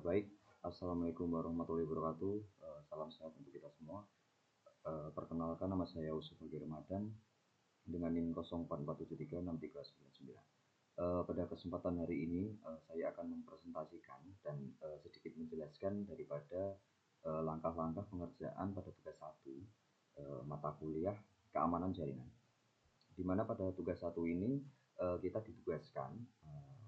Baik, Assalamualaikum warahmatullahi wabarakatuh. Salam sehat untuk kita semua. Perkenalkan, nama saya Yusuf Agi Ramadan dengan NIM 04473639. Pada kesempatan hari ini saya akan mempresentasikan dan sedikit menjelaskan daripada langkah-langkah pengerjaan pada tugas 1 mata kuliah keamanan jaringan. Di mana pada tugas 1 ini kita ditugaskan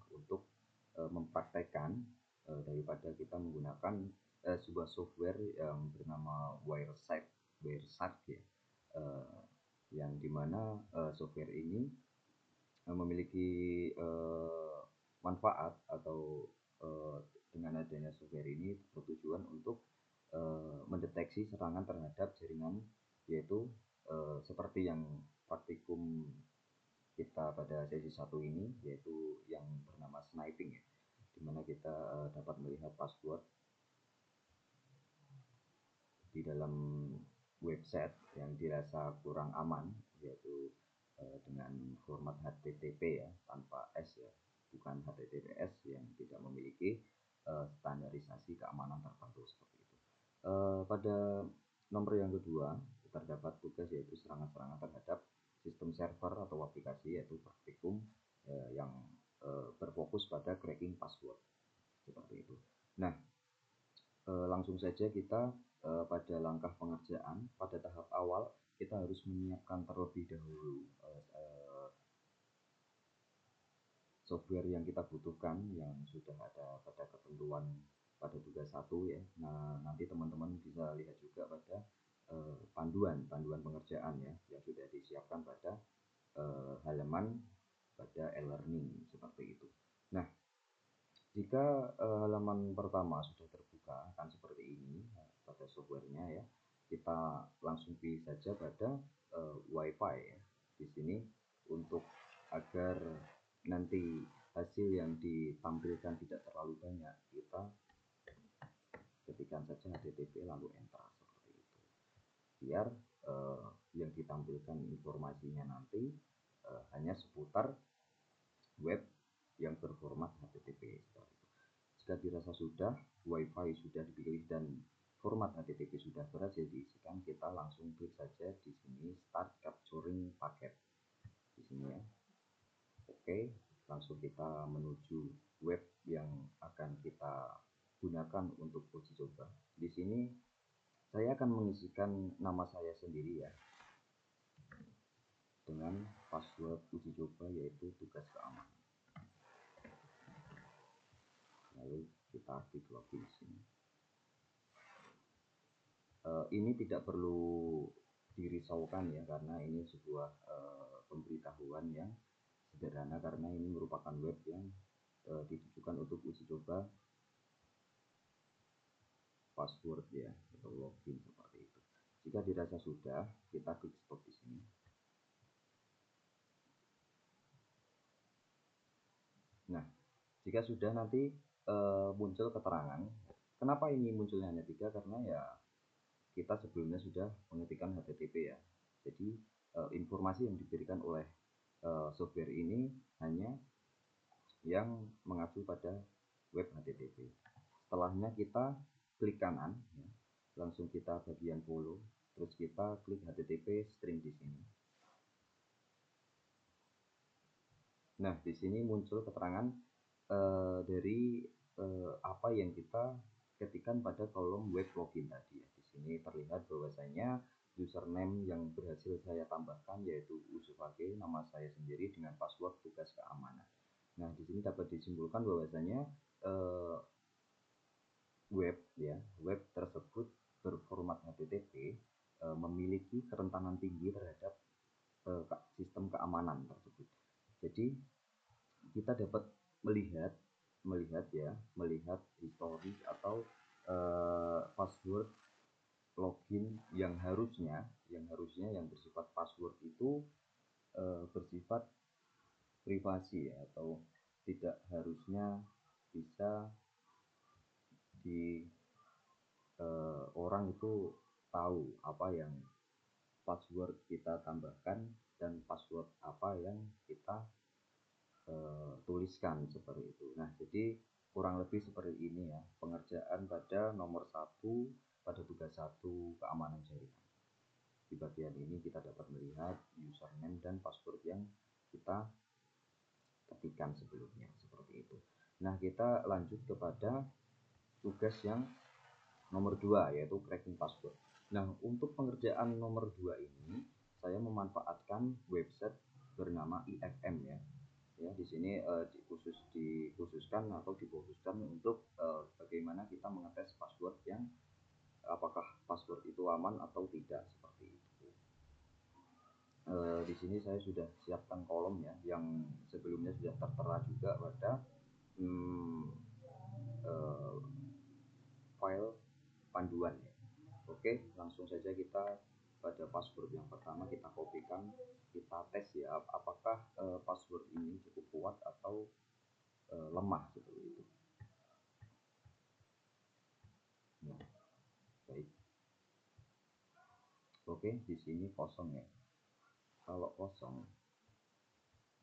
untuk mempraktekkan daripada kita menggunakan sebuah software yang bernama Wireshark ya, yang dimana software ini memiliki manfaat atau dengan adanya software ini bertujuan untuk mendeteksi serangan terhadap jaringan, yaitu seperti yang praktikum kita pada sesi 1 ini, yaitu yang bernama sniping ya, dimana kita dapat melihat password di dalam website yang dirasa kurang aman, yaitu dengan format HTTP ya, tanpa S ya, bukan HTTPS yang tidak memiliki standarisasi keamanan tertentu seperti itu. Pada nomor yang kedua terdapat tugas yaitu serangan-serangan terhadap sistem server atau aplikasi, yaitu praktikum yang berfokus pada cracking password seperti itu. Nah, langsung saja kita pada langkah pengerjaan. Pada tahap awal kita harus menyiapkan terlebih dahulu software yang kita butuhkan yang sudah ada pada ketentuan pada tugas 1 ya. Nah, nanti teman-teman bisa lihat juga pada panduan pengerjaan ya, yang sudah disiapkan pada halaman pada e-learning seperti itu. Nah, jika halaman pertama sudah terbuka akan seperti ini pada softwarenya ya, kita langsung pilih saja pada WiFi ya. Di sini untuk agar nanti hasil yang ditampilkan tidak terlalu banyak, kita ketikkan saja HTTP lalu enter seperti itu, biar yang ditampilkan informasinya nanti hanya seputar web yang berformat HTTP seperti itu. Jika dirasa sudah, WiFi sudah dipilih dan format HTTP sudah berhasil diisikan, kita langsung klik saja di sini Start Capturing Packet di sini ya. Oke, langsung kita menuju web yang akan kita gunakan untuk uji coba. Di sini saya akan mengisikan nama saya sendiri ya, dengan password uji coba yaitu tugas keamanan. Lalu kita klik login di sini. Ini tidak perlu dirisaukan ya, karena ini sebuah pemberitahuan yang sederhana, karena ini merupakan web yang ditujukan untuk uji coba password ya, atau login seperti itu. Jika dirasa sudah, kita klik stop di sini. Nah, jika sudah nanti muncul keterangan. Kenapa ini munculnya hanya 3? Karena ya kita sebelumnya sudah mengetikkan HTTP ya. Jadi informasi yang diberikan oleh software ini hanya yang mengacu pada web HTTP. Setelahnya kita klik kanan ya, langsung kita bagian follow, terus kita klik HTTP string di sini. Nah, di sini muncul keterangan dari apa yang kita ketikkan pada kolom web login tadi ya. Di sini terlihat bahwasanya username yang berhasil saya tambahkan yaitu Yusuf Agi, nama saya sendiri dengan password tugas keamanan. Nah, di sini dapat disimpulkan bahwasanya web tersebut berformat HTTP memiliki kerentanan tinggi terhadap sistem keamanan tersebut. Jadi kita dapat melihat histori atau password login yang harusnya yang bersifat password itu bersifat privasi ya, atau tidak harusnya bisa di orang itu tahu apa yang password kita tambahkan dan password apa yang kita tuliskan seperti itu. Nah, jadi kurang lebih seperti ini ya, pengerjaan pada nomor 1 pada tugas 1 keamanan jaringan. Di bagian ini kita dapat melihat username dan password yang kita ketikkan sebelumnya, seperti itu. Nah, kita lanjut kepada tugas yang nomor 2, yaitu cracking password. Nah, untuk pengerjaan nomor 2 ini saya memanfaatkan website bernama IFM ya. Ya, di sini dikhususkan atau dikhususkan untuk bagaimana kita mengetes password yang apakah password itu aman atau tidak, seperti itu. Di sini saya sudah siapkan kolom ya, yang sebelumnya sudah tertera juga pada file panduan ya. Oke, langsung saja kita pada password yang pertama kita kopikan, kita tes ya apakah password ini cukup kuat atau lemah seperti itu. Nah, baik. Oke, di sini kosong ya. Kalau kosong,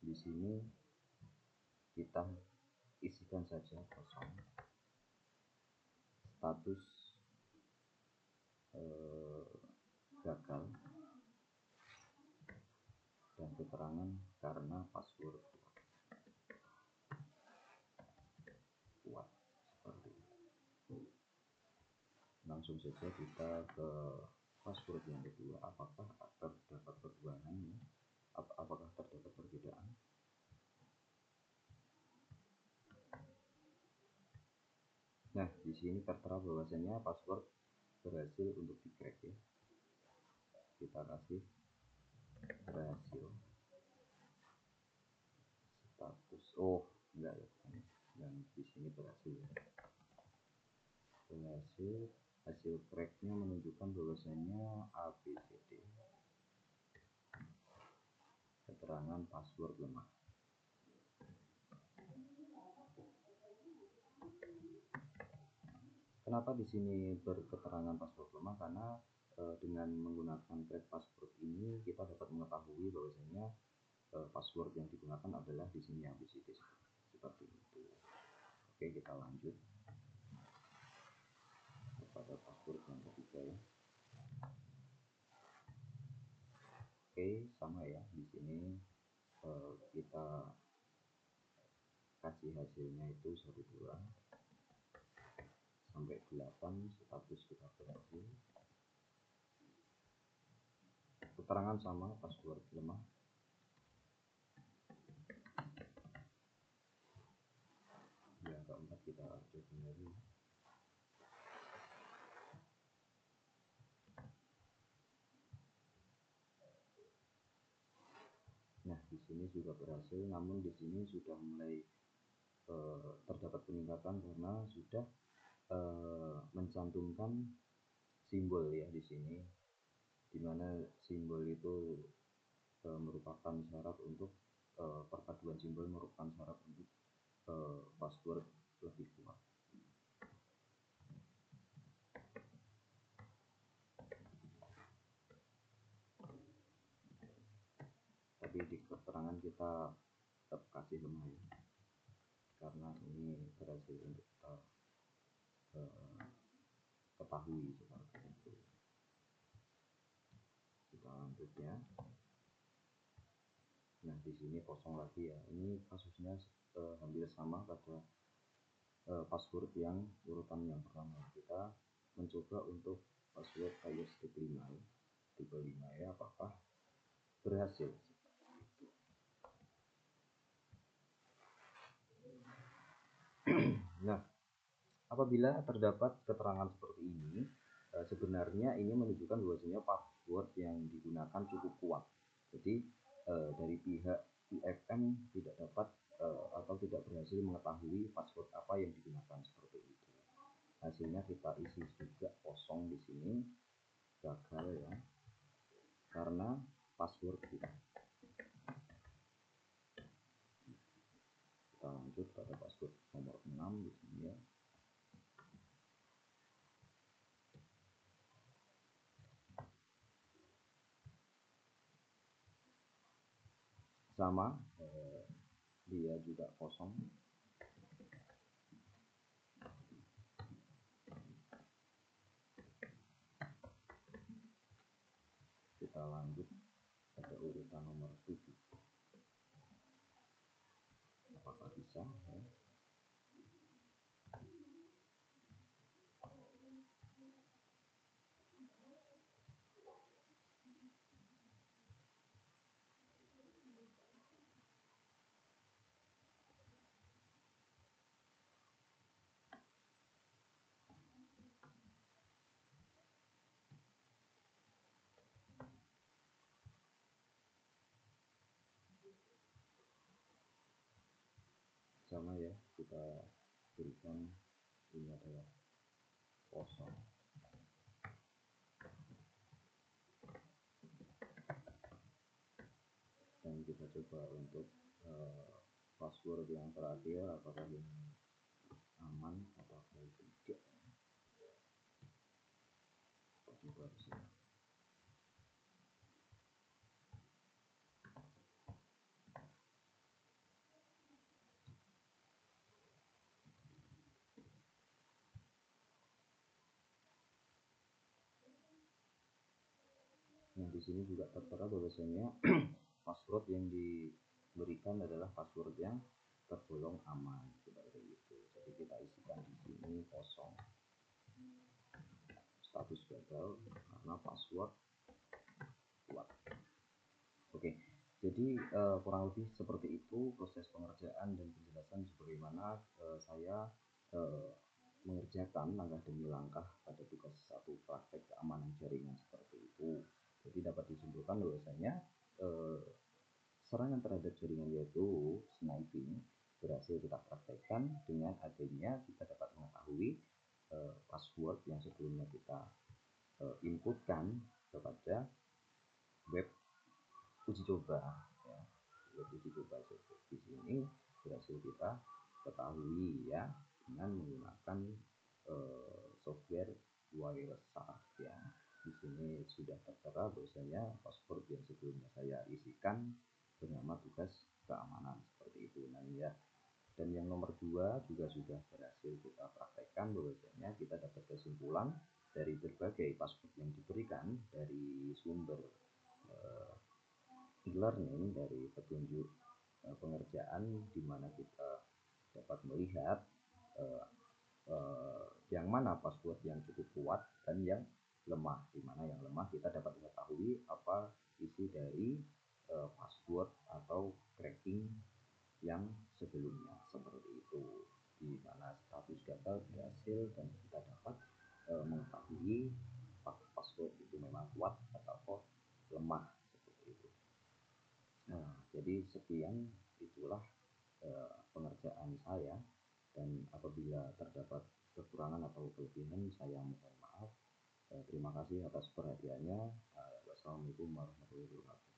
di sini kita isikan saja kosong. Status gagal dan keterangan karena password kuat, seperti itu. Langsung saja kita ke password yang kedua, apakah terdapat perubahan ya? Apakah terdapat perbedaan? Nah, di sini tertera bahwasanya password berhasil untuk di-crack ya. Kita kasih berhasil. Status enggak ya, yang di sini berhasil ya. Berhasil, hasil cracknya menunjukkan bahwasanya ABCD, keterangan password lemah. Kenapa di sini berketerangan password lemah? Karena dengan menggunakan crack password ini kita dapat mengetahui bahwasanya password yang digunakan adalah di sini ABCD, seperti itu. Oke, kita lanjut kepada password yang ketiga ya. Oke, sama ya, di sini kita kasih hasilnya itu 12 sampai 8, status kita berhasil. Keterangan sama, password lemah. Yang keempat kita coba lagi. Nah, di sini juga berhasil, namun di sini sudah mulai terdapat peningkatan karena sudah mencantumkan simbol ya di sini, dimana simbol itu merupakan syarat untuk perpaduan simbol merupakan syarat untuk password lebih kuat. Tapi di keterangan kita tetap kasih lemah ya, karena ini berhasil untuk kita ketahui seperti itu. Kita lanjut ya. Nah, di sini kosong lagi ya. Ini kasusnya hampir sama pada password yang urutan yang pertama. Kita mencoba untuk password iOS tipe 5 ya. Tipe 5 ya, apakah berhasil? Nah, apabila terdapat keterangan seperti ini, sebenarnya ini menunjukkan bahwasanya password yang digunakan cukup kuat. Jadi dari pihak IFM tidak dapat atau tidak berhasil mengetahui password apa yang digunakan, seperti itu. Hasilnya kita isi juga kosong di sini, gagal ya, karena password kita. Kita lanjut pada password nomor 6 di sini ya. Sama, dia juga kosong. apakah bisa ya. Sama ya, kita berikan ini adalah kosong, dan kita coba untuk password yang terakhir apakah ini aman atau tidak. Coba sih. Nah, di sini juga tertera bahwasanya password yang diberikan adalah password yang tergolong aman, seperti itu. Jadi kita isikan di sini kosong, status gagal karena password kuat. Oke, jadi kurang lebih seperti itu proses pengerjaan dan penjelasan sebagaimana saya mengerjakan langkah demi langkah pada tugas satu praktek keamanan jaringan seperti itu. Jadi dapat disimpulkan bahwasanya serangan terhadap jaringan yaitu sniping berhasil kita praktekkan dengan adanya kita dapat mengetahui password yang sebelumnya kita inputkan kepada web uji coba ya. Web uji coba di sini berhasil kita ketahui ya dengan menggunakan software wireless SAR ya. Di sini sudah tertera bahwasanya password yang sebelumnya saya isikan bernama tugas keamanan seperti itu. Nah ya, dan yang nomor 2 juga sudah berhasil kita praktekkan bahwasanya kita dapat kesimpulan dari berbagai password yang diberikan dari sumber e-learning, dari petunjuk pengerjaan di mana kita dapat melihat yang mana password yang cukup kuat dan yang lemah. Di mana yang lemah kita dapat mengetahui apa isi dari password atau cracking yang sebelumnya seperti itu, di mana status gagal berhasil dan kita dapat mengetahui password itu memang kuat atau lemah seperti itu. Nah, jadi sekian itulah pengerjaan saya, dan apabila terdapat kekurangan atau kelebihan saya mohon maaf. Terima kasih atas perhatiannya. Wassalamualaikum warahmatullahi wabarakatuh.